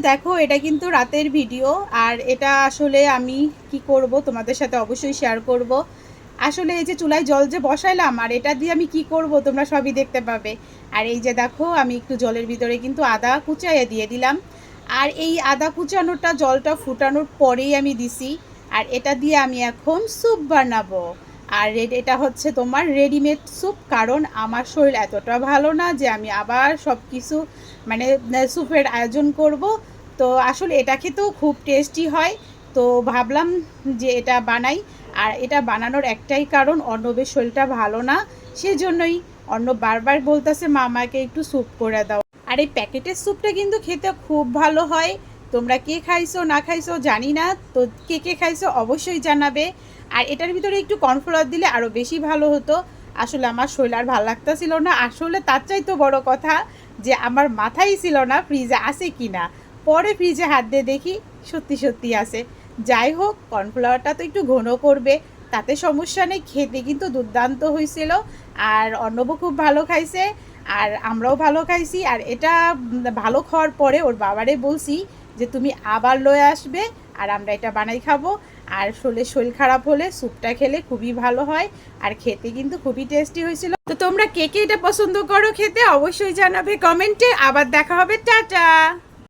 দেখো এটা কিন্তু রাতের ভিডিও, আর এটা আসলে আমি কি করব তোমাদের সাথে অবশ্যই শেয়ার করব। আসলে এই যে চুলায় জল যে বসাইলাম, আর এটা দিয়ে আমি কি করব তোমরা সবই দেখতে পাবে। আর এই যে দেখো আমি একটু জলের ভিতরে কিন্তু আদা কুচাইয়ে দিয়ে দিলাম, আর এই আদা কুচানোটা জলটা ফুটানোর পরেই আমি দিছি। আর এটা দিয়ে আমি এখন স্যুপ বানাবো। আর এটা হচ্ছে তোমার রেডিমেড স্যুপ, কারণ আমার শরীর এতটা ভালো না যে আমি আবার সব কিছু মানে স্যুপের আয়োজন করব। তো আসলে এটা খেতেও খুব টেস্টি হয়, তো ভাবলাম যে এটা বানাই। আর এটা বানানোর একটাই কারণ, অর্ণবের শরীরটা ভালো না, সেজন্যই অর্ণব বারবার বলতেছে মামাকে একটু স্যুপ করে দাও। আর এই প্যাকেটের স্যুপটা কিন্তু খেতে খুব ভালো হয়। তোমরা কে খাইছো না খাইছো জানি না, তো কে কে খাইছো অবশ্যই জানাবে। আর এটার ভিতরে একটু কর্নফ্লাওয়ার দিলে আরও বেশি ভালো হতো। আসলে আমার শরীর আর ভালো লাগতেছিল না, আসলে তার চাইতে বড় কথা যে আমার মাথায় ছিল না ফ্রিজে আছে কি না। পরে ফ্রিজে হাত দিয়ে দেখি সত্যি সত্যি আছে। যাই হোক, কর্নফ্লাওয়ারটা তো একটু ঘন করবে, তাতে সমস্যা নেই, খেতে কিন্তু দুর্দান্ত হয়েছিল। আর অর্ণবও খুব ভালো খাইছে, আর আমরাও ভালো খাইছি। আর এটা ভালো খাওয়ার পরে ওর বাবারে বলছি যে তুমি আবার লয়ে আসবে, আর আমরা এটা বানাই খাবো। আর শরীর খারাপ হলে স্যুপটা খেলে খুবই ভালো হয়, আর খেতে কিন্তু খুবই টেস্টি হয়েছিল। তো তোমরা কে কে এটা পছন্দ করো খেতে অবশ্যই জানাবে কমেন্টে। আবার দেখা হবে, টাটা।